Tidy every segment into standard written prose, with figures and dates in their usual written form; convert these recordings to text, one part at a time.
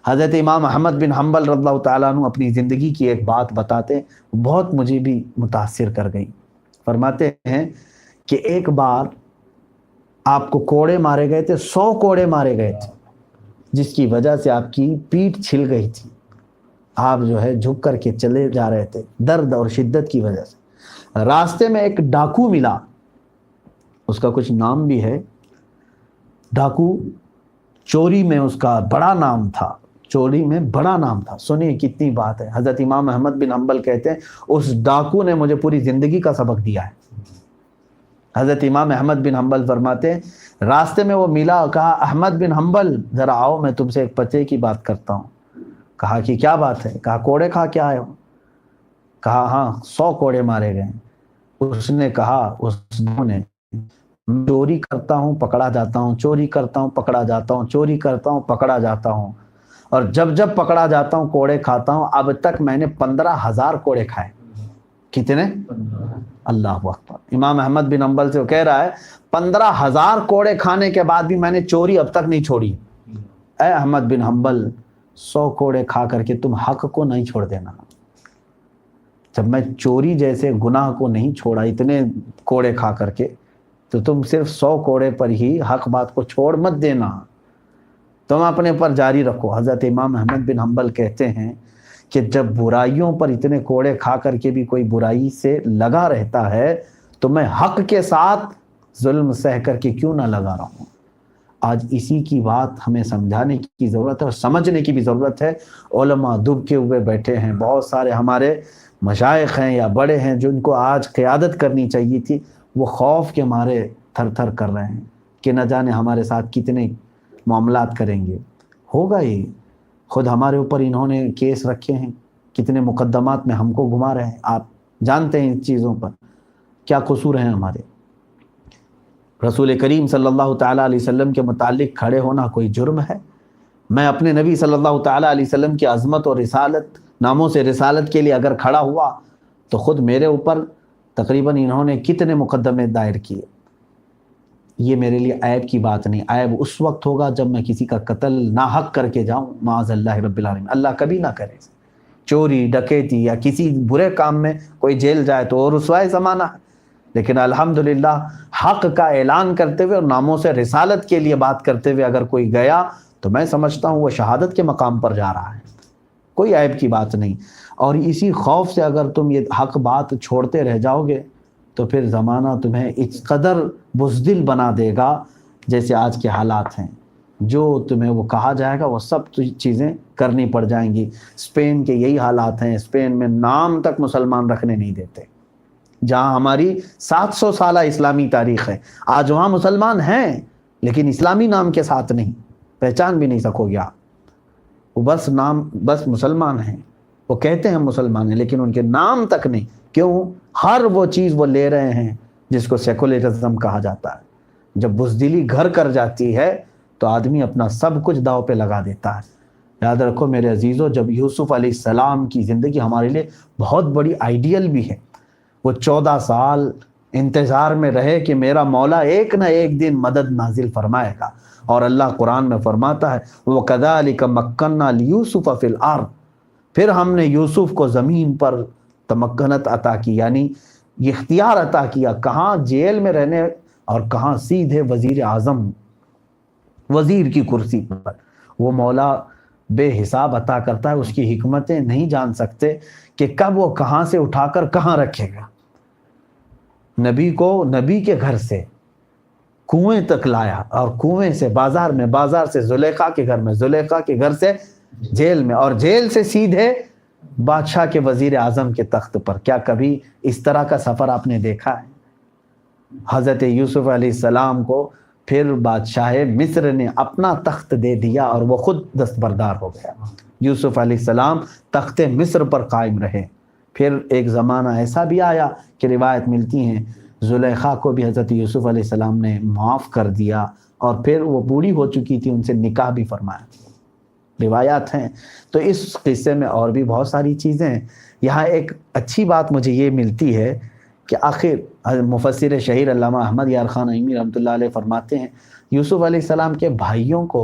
حضرت امام احمد بن حنبل رضی اللہ تعالیٰ عنہ اپنی زندگی کی ایک بات بتاتے، بہت مجھے بھی متاثر کر گئی۔ فرماتے ہیں کہ ایک بار آپ کو کوڑے مارے گئے تھے، 100 کوڑے مارے گئے تھے، جس کی وجہ سے آپ کی پیٹھ چھل گئی تھی، آپ جو ہے جھک کر کے چلے جا رہے تھے درد اور شدت کی وجہ سے۔ راستے میں ایک ڈاکو ملا، اس کا کچھ نام بھی ہے، ڈاکو چوری میں اس کا بڑا نام تھا، چوری میں بڑا نام تھا۔ سنیے کتنی بات ہے، حضرت امام احمد بن حنبل کہتے ہیں اس ڈاکو نے مجھے پوری زندگی کا سبق دیا ہے۔ حضرت امام احمد بن حنبل فرماتے ہیں راستے میں وہ ملا، کہا احمد بن حنبل ذرا آؤ، میں تم سے ایک پتے کی بات کرتا ہوں۔ کہا کہ کیا بات ہے؟ کہا کوڑے کھا کے آئے ہو؟ کہا ہاں 100 کوڑے مارے گئے۔ اس نے کہا، اس نے چوری کرتا ہوں پکڑا جاتا ہوں، چوری کرتا ہوں پکڑا جاتا ہوں، چوری کرتا ہوں پکڑا جاتا ہوں، اور جب جب پکڑا جاتا ہوں کوڑے کھاتا ہوں۔ اب تک میں نے 15,000 کوڑے کھائے۔ کتنے؟ اللہ اکبر۔ امام احمد بن حنبل سے وہ کہہ رہا ہے 15,000 کوڑے کھانے کے بعد بھی میں نے چوری اب تک نہیں چھوڑی۔ اے احمد بن حنبل، 100 کوڑے کھا کر کے تم حق کو نہیں چھوڑ دینا۔ جب میں چوری جیسے گناہ کو نہیں چھوڑا اتنے کوڑے کھا کر کے، تو تم صرف 100 کوڑے پر ہی حق بات کو چھوڑ مت دینا، تم اپنے پر جاری رکھو۔ حضرت امام احمد بن حنبل کہتے ہیں کہ جب برائیوں پر اتنے کوڑے کھا کر کے بھی کوئی برائی سے لگا رہتا ہے تو میں حق کے ساتھ ظلم سہ کر کے کیوں نہ لگا رہا ہوں۔ آج اسی کی بات ہمیں سمجھانے کی ضرورت ہے اور سمجھنے کی بھی ضرورت ہے۔ علماء دبکے ہوئے بیٹھے ہیں، بہت سارے ہمارے مشائخ ہیں یا بڑے ہیں جن کو آج قیادت کرنی چاہیے تھی، وہ خوف کے مارے تھر تھر کر رہے ہیں کہ نہ جانے ہمارے ساتھ کتنے معاملات کریں گے۔ ہوگا ہی، خود ہمارے اوپر انہوں نے کیس رکھے ہیں، کتنے مقدمات میں ہم کو گھما رہے ہیں، آپ جانتے ہیں ان چیزوں پر کیا قصور ہیں ہمارے۔ رسول کریم صلی اللہ تعالیٰ علیہ وسلم کے متعلق کھڑے ہونا کوئی جرم ہے؟ میں اپنے نبی صلی اللہ تعالیٰ علیہ وسلم کی عظمت اور رسالت، ناموں سے رسالت کے لیے اگر کھڑا ہوا تو خود میرے اوپر تقریباً انہوں نے کتنے مقدمے دائر کیے۔ یہ میرے لیے عیب کی بات نہیں، عیب اس وقت ہوگا جب میں کسی کا قتل ناحق کر کے جاؤں، معاذ اللہ رب العالمین، اللہ کبھی نہ کرے۔ چوری ڈکیتی یا کسی برے کام میں کوئی جیل جائے تو اور رسوائے زمانہ ہے، لیکن الحمدللہ حق کا اعلان کرتے ہوئے اور ناموں سے رسالت کے لیے بات کرتے ہوئے اگر کوئی گیا تو میں سمجھتا ہوں وہ شہادت کے مقام پر جا رہا ہے، کوئی عیب کی بات نہیں۔ اور اسی خوف سے اگر تم یہ حق بات چھوڑتے رہ جاؤ گے تو پھر زمانہ تمہیں اس قدر بزدل بنا دے گا جیسے آج کے حالات ہیں، جو تمہیں وہ کہا جائے گا وہ سب چیزیں کرنی پڑ جائیں گی۔ اسپین کے یہی حالات ہیں، اسپین میں نام تک مسلمان رکھنے نہیں دیتے، جہاں ہماری 700 سالہ اسلامی تاریخ ہے، آج وہاں مسلمان ہیں لیکن اسلامی نام کے ساتھ نہیں، پہچان بھی نہیں سکو گے آپ، وہ بس مسلمان ہیں، وہ کہتے ہیں مسلمان ہیں لیکن ان کے نام تک نہیں۔ کیوں؟ ہر وہ چیز وہ لے رہے ہیں جس کو سیکولرزم کہا جاتا ہے۔ جب بزدلی گھر کر جاتی ہے تو آدمی اپنا سب کچھ داؤ پہ لگا دیتا ہے۔ یاد رکھو میرے عزیزو، جب یوسف علیہ السلام کی زندگی ہمارے لیے بہت بڑی آئیڈیل بھی ہے، وہ 14 سال انتظار میں رہے کہ میرا مولا ایک نہ ایک دن مدد نازل فرمائے گا، اور اللہ قرآن میں فرماتا ہے وَكَذَلِكَ مَكَّنَّا لِيُوسُفَ فِي الْأَرْضِ، پھر ہم نے یوسف کو زمین پر تمکنت عطا کی، یعنی یہ اختیار عطا کیا، کہاں جیل میں رہنے اور کہاں سیدھے وزیر اعظم، وزیر کی کرسی پر۔ وہ مولا بے حساب عطا کرتا ہے، اس کی حکمتیں نہیں جان سکتے کہ کب وہ کہاں سے اٹھا کر کہاں رکھے گا۔ نبی کو نبی کے گھر سے کنویں تک لایا، اور کنویں سے بازار میں، بازار سے زلیخا کے گھر میں، زلیخا کے گھر سے جیل میں، اور جیل سے سیدھے بادشاہ کے وزیر اعظم کے تخت پر۔ کیا کبھی اس طرح کا سفر آپ نے دیکھا ہے؟ حضرت یوسف علیہ السلام کو پھر بادشاہ مصر نے اپنا تخت دے دیا اور وہ خود دستبردار ہو گیا۔ یوسف علیہ السلام تخت مصر پر قائم رہے۔ پھر ایک زمانہ ایسا بھی آیا کہ روایت ملتی ہیں زلیخا کو بھی حضرت یوسف علیہ السلام نے معاف کر دیا، اور پھر وہ بوڑھی ہو چکی تھی، ان سے نکاح بھی فرمایا، روایات ہیں۔ تو اس قصے میں اور بھی بہت ساری چیزیں ہیں۔ یہاں ایک اچھی بات مجھے یہ ملتی ہے کہ آخر مفسر شہیر علامہ احمد یار خان عیمی رحمۃ اللہ علیہ فرماتے ہیں یوسف علیہ السلام کے بھائیوں کو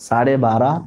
12.5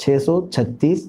636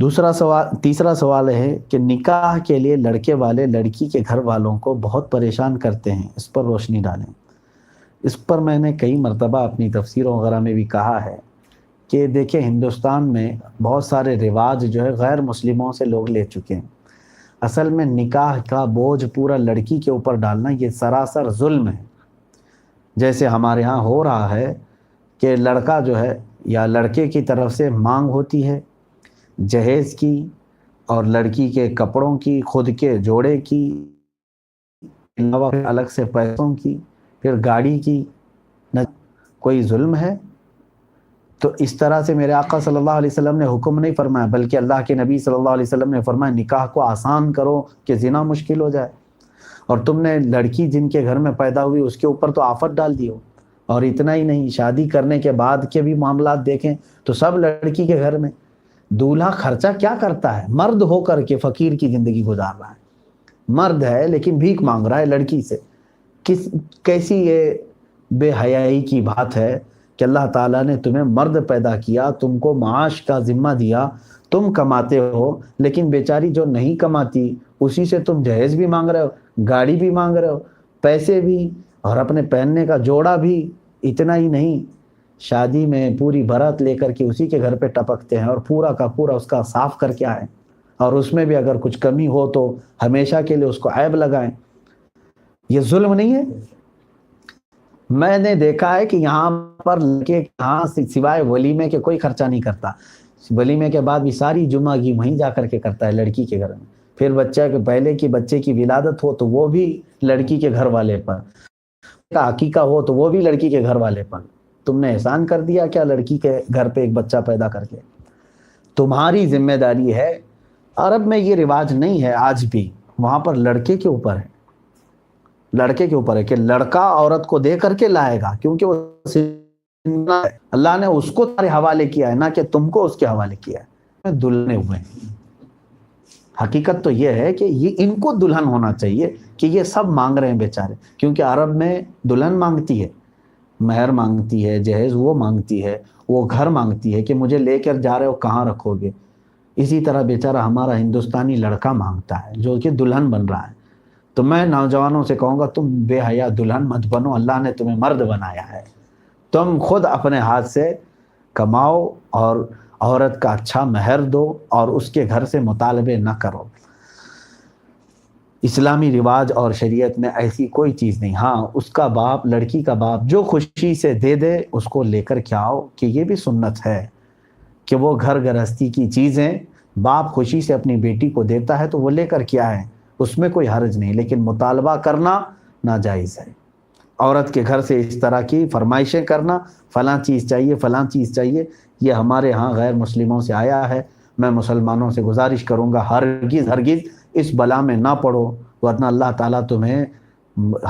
تیسرا سوال ہے کہ نکاح کے لیے لڑکے والے لڑکی کے گھر والوں کو بہت پریشان کرتے ہیں، اس پر روشنی ڈالیں۔ اس پر میں نے کئی مرتبہ اپنی تفسیروں وغیرہ میں بھی کہا ہے کہ دیکھیں ہندوستان میں بہت سارے رواج جو ہے غیر مسلموں سے لوگ لے چکے ہیں۔ اصل میں نکاح کا بوجھ پورا لڑکی کے اوپر ڈالنا یہ سراسر ظلم ہے۔ جیسے ہمارے ہاں ہو رہا ہے کہ لڑکا جو ہے یا لڑکے کی طرف سے مانگ ہوتی ہے جہیز کی اور لڑکی کے کپڑوں کی، خود کے جوڑے کی، علاوہ الگ سے پیسوں کی، پھر گاڑی کی۔ کوئی ظلم ہے؟ تو اس طرح سے میرے آقا صلی اللہ علیہ وسلم نے حکم نہیں فرمایا، بلکہ اللہ کے نبی صلی اللہ علیہ وسلم نے فرمایا نکاح کو آسان کرو کہ زنا مشکل ہو جائے۔ اور تم نے لڑکی جن کے گھر میں پیدا ہوئی اس کے اوپر تو آفت ڈال دی ہو۔ اور اتنا ہی نہیں، شادی کرنے کے بعد کے بھی معاملات دیکھیں تو سب لڑکی کے گھر میں دولہا خرچہ کیا کرتا ہے؟ مرد ہو کر کے فقیر کی زندگی گزار رہا ہے، مرد ہے لیکن بھیک مانگ رہا ہے لڑکی سے۔ کیسی یہ بے حیائی کی بات ہے کہ اللہ تعالیٰ نے تمہیں مرد پیدا کیا، تم کو معاش کا ذمہ دیا، تم کماتے ہو، لیکن بیچاری جو نہیں کماتی اسی سے تم جہیز بھی مانگ رہے ہو، گاڑی بھی مانگ رہے ہو، پیسے بھی، اور اپنے پہننے کا جوڑا بھی۔ اتنا ہی نہیں، شادی میں پوری بارات لے کر کے اسی کے گھر پہ ٹپکتے ہیں اور پورا کا پورا اس کا صاف کر کے آئیں، اور اس میں بھی اگر کچھ کمی ہو تو ہمیشہ کے لیے اس کو عیب لگائیں۔ یہ ظلم نہیں ہے؟ میں نے دیکھا ہے کہ یہاں پر لڑکے یہاں سوائے ولیمے کے کوئی خرچہ نہیں کرتا، ولیمے کے بعد بھی ساری جمعہ کی وہیں جا کر کے کرتا ہے لڑکی کے گھر میں۔ پھر بچہ کے پہلے کی بچے کی ولادت ہو تو وہ بھی لڑکی کے گھر والے پر، کا عقیقہ ہو تو وہ بھی لڑکی کے گھر والے پر۔ تم نے احسان کر دیا کیا لڑکی کے گھر پہ ایک بچہ پیدا کر کے؟ تمہاری ذمہ داری ہے۔ عرب میں یہ رواج نہیں ہے آج بھی، وہاں پر لڑکے کے اوپر ہے، لڑکے کے اوپر ہے کہ لڑکا عورت کو دے کر کے لائے گا، کیونکہ وہ اللہ نے اس کو تمہارے حوالے کیا ہے، نہ کہ تم کو اس کے حوالے کیا ہے۔ دلہنے ہوئے ہیں۔ حقیقت تو یہ ہے کہ یہ ان کو دلہن ہونا چاہیے کہ یہ سب مانگ رہے ہیں بیچارے، کیونکہ عرب میں دلہن مانگتی ہے، مہر مانگتی ہے، جہیز وہ مانگتی ہے، وہ گھر مانگتی ہے کہ مجھے لے کر جا رہے ہو کہاں رکھو گے۔ اسی طرح بیچارہ ہمارا ہندوستانی لڑکا مانگتا ہے جو کہ دلہن بن رہا ہے۔ تو میں نوجوانوں سے کہوں گا تم بے حیا دلہن مت بنو، اللہ نے تمہیں مرد بنایا ہے۔ تم خود اپنے ہاتھ سے کماؤ اور عورت کا اچھا مہر دو اور اس کے گھر سے مطالبے نہ کرو۔ اسلامی رواج اور شریعت میں ایسی کوئی چیز نہیں۔ ہاں، اس کا باپ، لڑکی کا باپ جو خوشی سے دے دے اس کو لے کر کے آؤ، کہ یہ بھی سنت ہے کہ وہ گھر گرہستی کی چیزیں باپ خوشی سے اپنی بیٹی کو دیتا ہے تو وہ لے کر کے آئے، اس میں کوئی حرج نہیں، لیکن مطالبہ کرنا ناجائز ہے۔ عورت کے گھر سے اس طرح کی فرمائشیں کرنا، فلاں چیز چاہیے، فلاں چیز چاہیے، یہ ہمارے ہاں غیر مسلموں سے آیا ہے۔ میں مسلمانوں سے گزارش کروں گا ہرگز ہرگز اس بلا میں نہ پڑو، ورنہ اللہ تعالیٰ تمہیں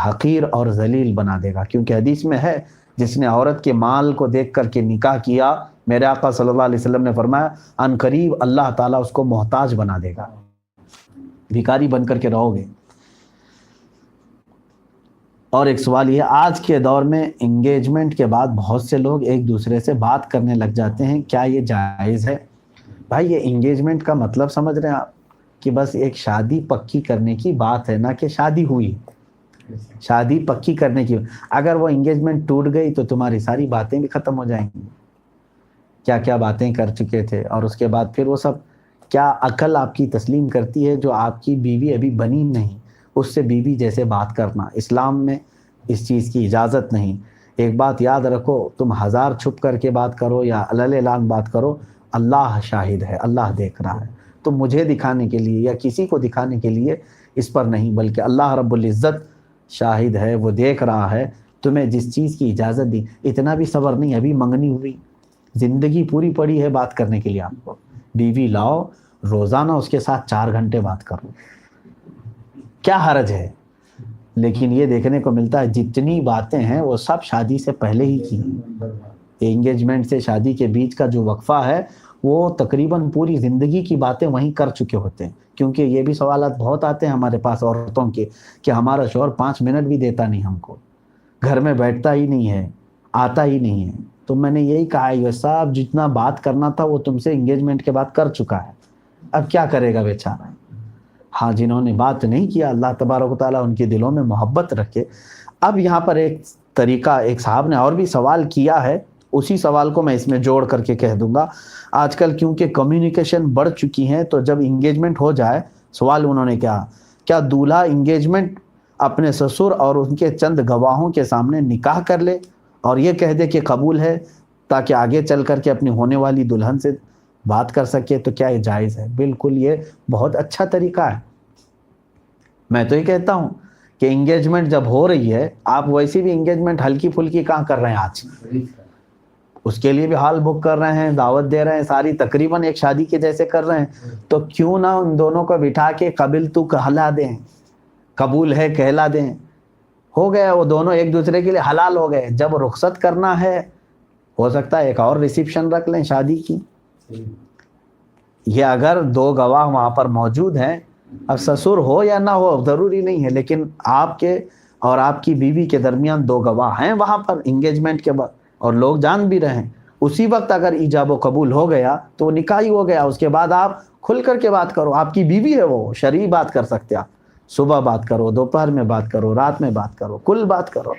حقیر اور ذلیل بنا دے گا۔ کیونکہ حدیث میں ہے جس نے عورت کے مال کو دیکھ کر کے نکاح کیا، میرے آقا صلی اللہ علیہ وسلم نے فرمایا ان قریب اللہ تعالیٰ اس کو محتاج بنا دے گا، بھکاری بن کر کے رہو گے۔ اور ایک سوال یہ، آج کے دور میں انگیجمنٹ کے بعد بہت سے لوگ ایک دوسرے سے بات کرنے لگ جاتے ہیں، کیا یہ جائز ہے؟ بھائی یہ انگیجمنٹ کا مطلب سمجھ رہے ہیں آپ کہ بس ایک شادی پکی کرنے کی بات ہے، نہ کہ شادی ہوئی، شادی پکی کرنے کی۔ اگر وہ انگیجمنٹ ٹوٹ گئی تو تمہاری ساری باتیں بھی ختم ہو جائیں گی، کیا کیا باتیں کر چکے تھے، اور اس کے بعد پھر وہ سب کیا عقل آپ کی تسلیم کرتی ہے جو آپ کی بیوی ابھی بنی نہیں، اس سے بیوی جیسے بات کرنا؟ اسلام میں اس چیز کی اجازت نہیں۔ ایک بات یاد رکھو، تم ہزار چھپ کر کے بات کرو یا علل اعلان بات کرو، اللہ شاہد ہے، اللہ دیکھ رہا ہے۔ تو مجھے دکھانے کے لیے یا کسی کو دکھانے کے لیے اس پر نہیں، بلکہ اللہ رب العزت شاہد ہے، وہ دیکھ رہا ہے تمہیں جس چیز کی اجازت دی۔ اتنا بھی صبر نہیں، ابھی منگنی ہوئی، زندگی پوری پڑی ہے بات کرنے کے لیے آپ کو۔ بیوی لاؤ، روزانہ اس کے ساتھ 4 گھنٹے بات کرو، کیا حرج ہے؟ لیکن یہ دیکھنے کو ملتا ہے جتنی باتیں ہیں وہ سب شادی سے پہلے ہی کی ہیں۔ انگیجمنٹ سے شادی کے بیچ کا جو وقفہ ہے وہ تقریباً پوری زندگی کی باتیں وہیں کر چکے ہوتے ہیں۔ کیونکہ یہ بھی سوالات بہت آتے ہیں ہمارے پاس عورتوں کے کہ ہمارا شوہر 5 منٹ بھی دیتا نہیں ہم کو، گھر میں بیٹھتا ہی نہیں ہے، آتا ہی نہیں ہے۔ تو میں نے یہی کہا یہ صاحب جتنا بات کرنا تھا وہ تم سے انگیجمنٹ کے بعد کر چکا ہے، اب کیا کرے گا بیچارہ. ہاں جنہوں نے بات نہیں کیا اللہ تبارک و تعالیٰ ان کے دلوں میں محبت رکھے. اب یہاں پر ایک طریقہ ایک صاحب نے اور بھی سوال کیا ہے, اسی سوال کو میں اس میں جوڑ کر کے کہہ دوں گا. آج کل کیونکہ کمیونیکیشن بڑھ چکی ہیں تو جب انگیجمنٹ ہو جائے, سوال انہوں نے کیا دولہا انگیجمنٹ اپنے سسر اور ان کے چند گواہوں کے سامنے نکاح کر لے اور یہ کہہ دے کہ قبول ہے تاکہ آگے چل کر کے اپنی ہونے والی دلہن سے بات کر سکے, تو کیا یہ جائز ہے؟ بالکل یہ بہت اچھا طریقہ ہے. میں تو یہ کہتا ہوں کہ انگیجمنٹ جب ہو رہی ہے, آپ ویسی بھی انگیجمنٹ ہلکی پھلکی کہاں کر رہے ہیں آج, اس کے لیے بھی ہال بک کر رہے ہیں, دعوت دے رہے ہیں, ساری تقریباً ایک شادی کے جیسے کر رہے ہیں. تو کیوں نہ ان دونوں کو بٹھا کے قبل تو کہلا دیں, قبول ہے کہلا دیں, ہو گیا وہ دونوں ایک دوسرے کے لیے حلال ہو گئے. جب رخصت کرنا ہے ہو سکتا ہے ایک اور ریسیپشن رکھ لیں شادی کی. یہ اگر دو گواہ وہاں پر موجود ہیں, اب سسر ہو یا نہ ہو ضروری نہیں ہے, لیکن آپ کے اور آپ کی بیوی کے درمیان دو گواہ ہیں وہاں پر انگیجمنٹ کے بعد, اور لوگ جان بھی رہے ہیں, اسی وقت اگر ایجاب و قبول ہو گیا تو وہ نکاح ہی ہو گیا. اس کے بعد آپ کھل کر کے بات کرو, آپ کی بیوی ہے وہ شرعی بات کر سکتے, آپ صبح بات کرو, دوپہر میں بات کرو, رات میں بات کرو, کل بات کرو.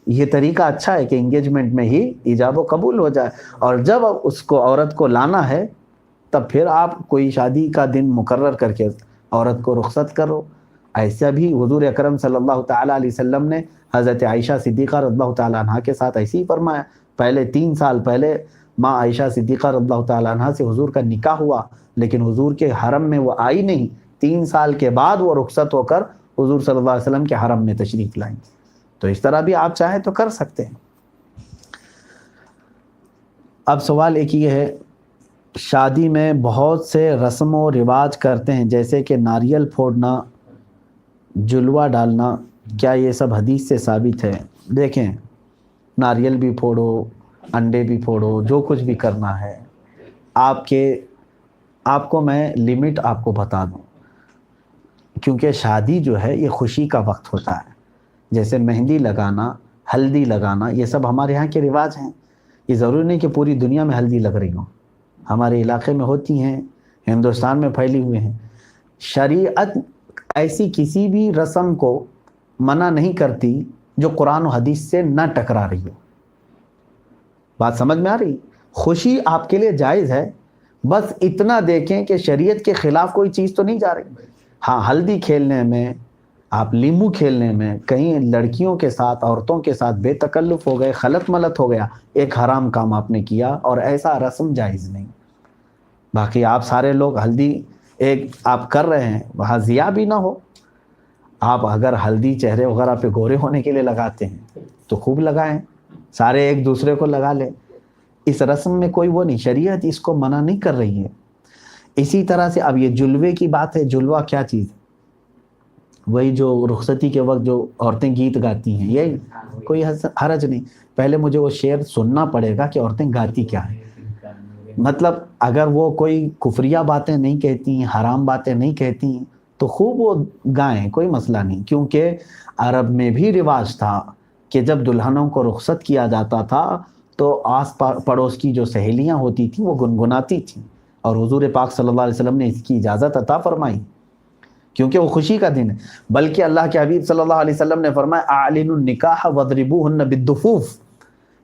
یہ طریقہ اچھا ہے کہ انگیجمنٹ میں ہی ایجاب و قبول ہو جائے, اور جب اس کو عورت کو لانا ہے تب پھر آپ کوئی شادی کا دن مقرر کر کے عورت کو رخصت کرو. ایسا بھی حضور اکرم صلی اللہ تعالیٰ علیہ وسلم نے حضرت عائشہ صدیقہ رضی اللہ تعالیٰ عنہ کے ساتھ ایسے ہی فرمایا. پہلے 3 سال پہلے ماں عائشہ صدیقہ رضی اللہ تعالیٰ عنہ سے حضور کا نکاح ہوا, لیکن حضور کے حرم میں وہ آئی نہیں. 3 سال کے بعد وہ رخصت ہو کر حضور صلی اللہ علیہ وسلم کے حرم میں تشریف لائیں. تو اس طرح بھی آپ چاہیں تو کر سکتے ہیں. اب سوال ایک یہ ہے, شادی میں بہت سے رسم و رواج کرتے ہیں جیسے کہ ناریل پھوڑنا, جلوہ ڈالنا, کیا یہ سب حدیث سے ثابت ہے؟ دیکھیں, ناریل بھی پھوڑو, انڈے بھی پھوڑو, جو کچھ بھی کرنا ہے آپ کو میں لمٹ آپ کو بتا دوں, کیونکہ شادی جو ہے یہ خوشی کا وقت ہوتا ہے. جیسے مہندی لگانا, ہلدی لگانا, یہ سب ہمارے یہاں کے رواج ہیں. یہ ضروری نہیں کہ پوری دنیا میں ہلدی لگ رہی ہوں, ہمارے علاقے میں ہوتی ہیں, ہندوستان میں پھیلی ہوئے ہیں. شریعت ایسی کسی بھی رسم کو منع نہیں کرتی جو قرآن و حدیث سے نہ ٹکرا رہی ہو. بات سمجھ میں آ رہی؟ خوشی آپ کے لیے جائز ہے, بس اتنا دیکھیں کہ شریعت کے خلاف کوئی چیز تو نہیں جا رہی. ہاں, ہلدی کھیلنے میں, آپ لیمو کھیلنے میں, کہیں لڑکیوں کے ساتھ عورتوں کے ساتھ بے تکلف ہو گئے, خلط ملط ہو گیا, ایک حرام کام آپ نے کیا, اور ایسا رسم جائز نہیں. باقی آپ سارے لوگ ہلدی ایک آپ کر رہے ہیں, وہاں ضیاء بھی نہ ہو. آپ اگر ہلدی چہرے وغیرہ پہ گورے ہونے کے لیے لگاتے ہیں تو خوب لگائیں, سارے ایک دوسرے کو لگا لیں. اس رسم میں کوئی وہ نہیں, شریعت اس کو منع نہیں کر رہی ہے. اسی طرح سے اب یہ جلوے کی بات ہے, جلوہ کیا چیز؟ وہی جو رخصتی کے وقت جو عورتیں گیت گاتی ہیں, یہی کوئی حرج نہیں. پہلے مجھے وہ شعر سننا پڑے گا کہ عورتیں گاتی کیا ہیں. مطلب اگر وہ کوئی کفریہ باتیں نہیں کہتی ہیں, حرام باتیں نہیں کہتی ہیں, تو خوب وہ گائیں, کوئی مسئلہ نہیں. کیونکہ عرب میں بھی رواج تھا کہ جب دلہنوں کو رخصت کیا جاتا تھا تو آس پڑوس کی جو سہیلیاں ہوتی تھیں وہ گنگناتی تھیں, اور حضور پاک صلی اللہ علیہ وسلم نے اس کی اجازت عطا فرمائی کیونکہ وہ خوشی کا دن ہے. بلکہ اللہ کے حبیب صلی اللہ علیہ وسلم نے فرمایا اعلنوا النکاح واضربوهن بالدفوف,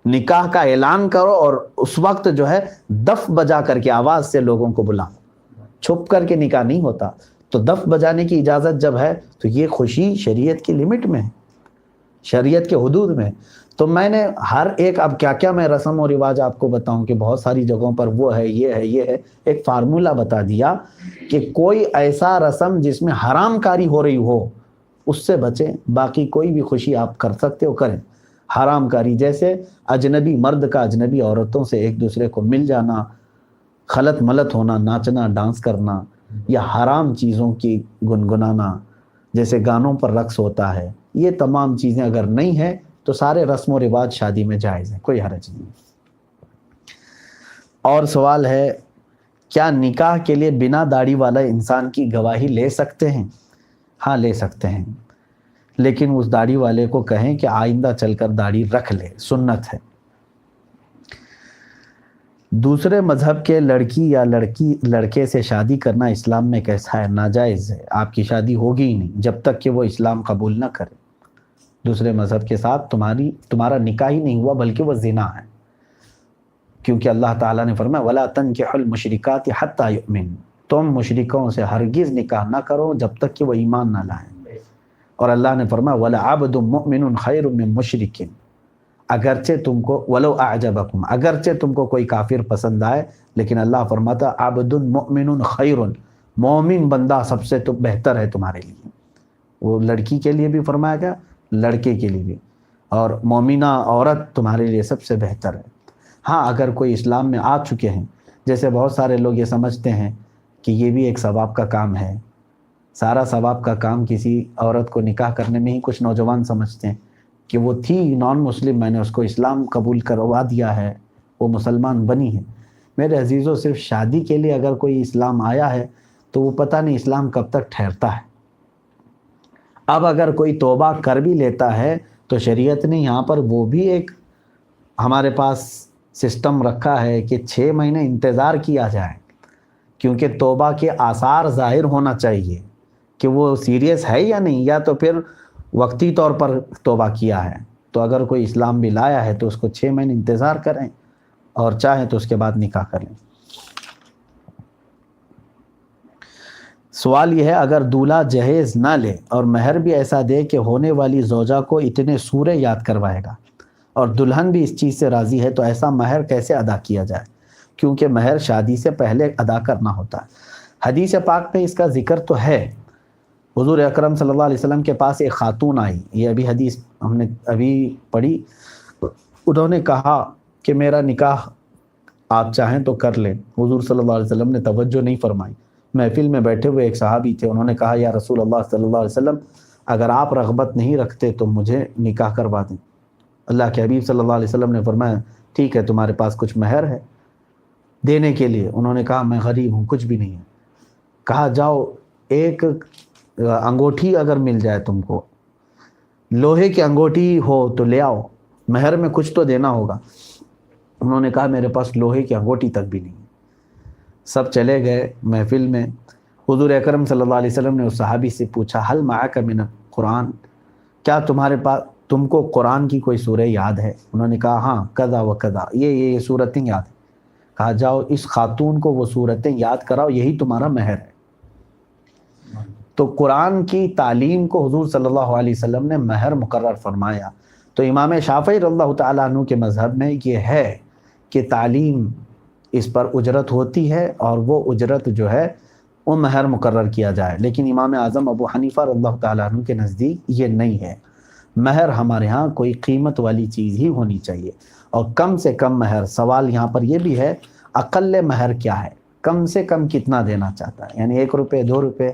نکاح کا اعلان کرو اور اس وقت جو ہے دف بجا کر کے آواز سے لوگوں کو بلاؤ. چھپ کر کے نکاح نہیں ہوتا, تو دف بجانے کی اجازت جب ہے تو یہ خوشی شریعت کی لمٹ میں ہے, شریعت کے حدود میں. تو میں نے ہر ایک, اب کیا کیا میں رسم و رواج آپ کو بتاؤں کہ بہت ساری جگہوں پر وہ ہے, یہ ہے, یہ ہے. ایک فارمولہ بتا دیا کہ کوئی ایسا رسم جس میں حرام کاری ہو رہی ہو اس سے بچیں, باقی کوئی بھی خوشی آپ کر سکتے ہو کریں. حرام کاری جیسے اجنبی مرد کا اجنبی عورتوں سے ایک دوسرے کو مل جانا, خلط ملط ہونا, ناچنا ڈانس کرنا, یا حرام چیزوں کی گنگنانا جیسے گانوں پر رقص ہوتا ہے, یہ تمام چیزیں اگر نہیں ہیں تو سارے رسم و رواج شادی میں جائز ہیں, کوئی حرج نہیں. اور سوال ہے, کیا نکاح کے لیے بنا داڑھی والا انسان کی گواہی لے سکتے ہیں؟ ہاں لے سکتے ہیں, لیکن اس داڑھی والے کو کہیں کہ آئندہ چل کر داڑھی رکھ لے, سنت ہے. دوسرے مذہب کے لڑکی یا لڑکے سے شادی کرنا اسلام میں کیسا ہے؟ ناجائز ہے، آپ کی شادی ہوگی ہی نہیں جب تک کہ وہ اسلام قبول نہ کرے۔ دوسرے مذہب کے ساتھ تمہارا نکاح ہی نہیں ہوا، بلکہ وہ زنا ہے، کیونکہ اللہ تعالیٰ نے فرمایا وَلَا تَنكِحُوا الْمُشْرِكَاتِ حَتَّى يُؤْمِنْ، تم مشرکوں سے ہرگز نکاح نہ کرو جب تک کہ وہ ایمان نہ لائیں۔ اور اللہ نے فرمایا وَلَعَبْدٌ مُؤْمِنٌ خَيْرٌ مِّن مُشْرِكٍ، اگرچہ تم کو وَلَوْ أَعْجَبَكُمْ، اگرچہ تم کو کوئی کافر پسند آئے، لیکن اللہ فرماتا عبد مؤمن خیر، مومن بندہ سب سے تو بہتر ہے تمہارے لیے۔ وہ لڑکی کے لیے بھی فرمایا گیا، لڑکے کے لیے بھی، اور مومنہ عورت تمہارے لیے سب سے بہتر ہے۔ ہاں اگر کوئی اسلام میں آ چکے ہیں، جیسے بہت سارے لوگ یہ سمجھتے ہیں کہ یہ بھی ایک ثواب کا کام ہے، سارا ثواب کا کام کسی عورت کو نکاح کرنے میں ہی کچھ نوجوان سمجھتے ہیں کہ وہ تھی نان مسلم، میں نے اس کو اسلام قبول کروا دیا ہے، وہ مسلمان بنی ہے۔ میرے عزیزوں، صرف شادی کے لیے اگر کوئی اسلام آیا ہے تو وہ پتہ نہیں اسلام کب تک ٹھہرتا ہے۔ اب اگر کوئی توبہ کر بھی لیتا ہے تو شریعت نے یہاں پر وہ بھی ایک ہمارے پاس سسٹم رکھا ہے کہ 6 مہینے انتظار کیا جائے، کیونکہ توبہ کے آثار ظاہر ہونا چاہیے کہ وہ سیریس ہے یا نہیں، یا تو پھر وقتی طور پر توبہ کیا ہے۔ تو اگر کوئی اسلام بھی لایا ہے تو اس کو 6 مہینے انتظار کریں، اور چاہیں تو اس کے بعد نکاح کر لیں۔ سوال یہ ہے اگر دولہا جہیز نہ لے اور مہر بھی ایسا دے کہ ہونے والی زوجہ کو اتنے سورے یاد کروائے گا اور دلہن بھی اس چیز سے راضی ہے، تو ایسا مہر کیسے ادا کیا جائے؟ کیونکہ مہر شادی سے پہلے ادا کرنا ہوتا ہے۔ حدیث پاک میں اس کا ذکر تو ہے۔ حضور اکرم صلی اللہ علیہ وسلم کے پاس ایک خاتون آئی، یہ ابھی حدیث ہم نے ابھی پڑھی، انہوں نے کہا کہ میرا نکاح آپ چاہیں تو کر لیں۔ حضور صلی اللہ علیہ وسلم نے توجہ نہیں فرمائی۔ محفل میں بیٹھے ہوئے ایک صحابی تھے، انہوں نے کہا یا رسول اللہ صلی اللہ علیہ وسلم، اگر آپ رغبت نہیں رکھتے تو مجھے نکاح کروا دیں۔ اللہ کے حبیب صلی اللہ علیہ وسلم نے فرمایا ٹھیک ہے، تمہارے پاس کچھ مہر ہے دینے کے لیے؟ انہوں نے کہا میں غریب ہوں، کچھ بھی نہیں ہے۔ کہا جاؤ ایک انگوٹھی اگر مل جائے تم کو، لوہے کی انگوٹھی ہو تو لے آؤ، مہر میں کچھ تو دینا ہوگا۔ انہوں نے کہا میرے پاس لوہے کی انگوٹھی تک بھی نہیں۔ سب چلے گئے محفل میں۔ حضور اکرم صلی اللہ علیہ وسلم نے اس صحابی سے پوچھا حل معک من القرآن، کیا تمہارے پاس تم کو قرآن کی کوئی سورہ یاد ہے؟ انہوں نے کہا ہاں کذا و کذا، یہ سورتیں یاد ہیں۔ کہا جاؤ اس خاتون کو وہ سورتیں یاد کراؤ، یہی تمہارا مہر ہے۔ تو قرآن کی تعلیم کو حضور صلی اللہ علیہ وسلم نے مہر مقرر فرمایا۔ تو امام شافعی رضی اللہ تعالیٰ عنہ کے مذہب میں یہ ہے کہ تعلیم اس پر اجرت ہوتی ہے، اور وہ اجرت جو ہے وہ مہر مقرر کیا جائے۔ لیکن امام اعظم ابو حنیفہ رضی اللہ تعالیٰ عنہ کے نزدیک یہ نہیں ہے۔ مہر ہمارے ہاں کوئی قیمت والی چیز ہی ہونی چاہیے، اور کم سے کم مہر، سوال یہاں پر یہ بھی ہے اقل مہر کیا ہے، کم سے کم کتنا دینا چاہتا ہے؟ یعنی 1 روپے 2 روپے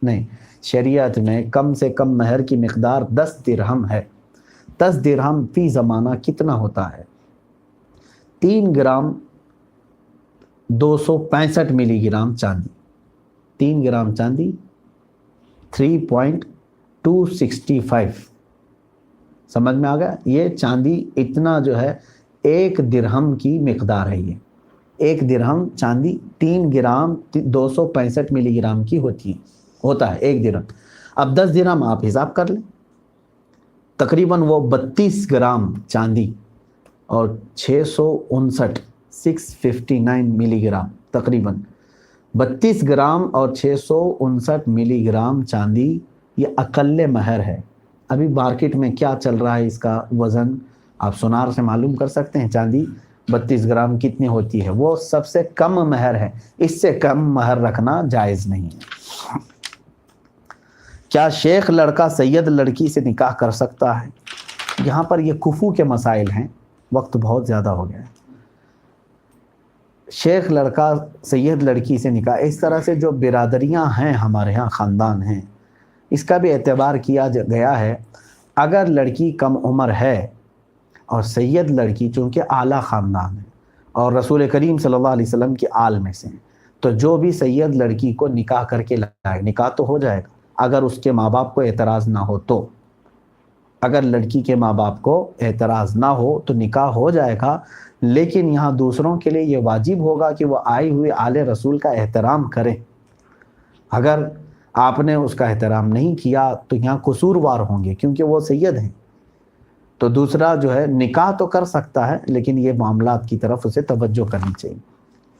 نہیں، شریعت میں کم سے کم مہر کی مقدار 10 درہم ہے۔ 10 درہم فی زمانہ کتنا ہوتا ہے؟ 3 گرام 265 ملی گرام چاندی، 3 گرام چاندی 3.265، سمجھ میں آ گیا؟ یہ چاندی اتنا جو ہے 1 درہم کی مقدار ہے۔ یہ 1 درہم چاندی 3 گرام 265 ملی گرام کی ہوتا ہے 1 درہم۔ اب 10 درہم آپ حساب کر لیں، تقریباً وہ 32 گرام چاندی اور 659 ملی گرام، تقریباً 32 گرام اور 659 ملی گرام چاندی، یہ اقل مہر ہے۔ ابھی مارکیٹ میں کیا چل رہا ہے اس کا وزن آپ سونار سے معلوم کر سکتے ہیں، چاندی 32 گرام کتنی ہوتی ہے، وہ سب سے کم مہر ہے۔ اس سے کم مہر رکھنا جائز نہیں ہے۔ کیا شیخ لڑکا سید لڑکی سے نکاح کر سکتا ہے؟ یہاں پر یہ کفو کے مسائل ہیں، وقت بہت زیادہ ہو گیا ہے۔ شیخ لڑکا سید لڑکی سے نکاح، اس طرح سے جو برادریاں ہیں ہمارے ہاں، خاندان ہیں، اس کا بھی اعتبار کیا گیا ہے۔ اگر لڑکی کم عمر ہے اور سید لڑکی چونکہ اعلیٰ خاندان ہے اور رسول کریم صلی اللہ علیہ وسلم کی آل میں سے ہیں، تو جو بھی سید لڑکی کو نکاح کر کے لائے، نکاح تو ہو جائے گا اگر اس کے ماں باپ کو اعتراض نہ ہو تو۔ اگر لڑکی کے ماں باپ کو اعتراض نہ ہو تو نکاح ہو جائے گا، لیکن یہاں دوسروں کے لیے یہ واجب ہوگا کہ وہ آئی ہوئی آل رسول کا احترام کریں۔ اگر آپ نے اس کا احترام نہیں کیا تو یہاں قصوروار ہوں گے، کیونکہ وہ سید ہیں۔ تو دوسرا جو ہے نکاح تو کر سکتا ہے، لیکن یہ معاملات کی طرف اسے توجہ کرنی چاہیے۔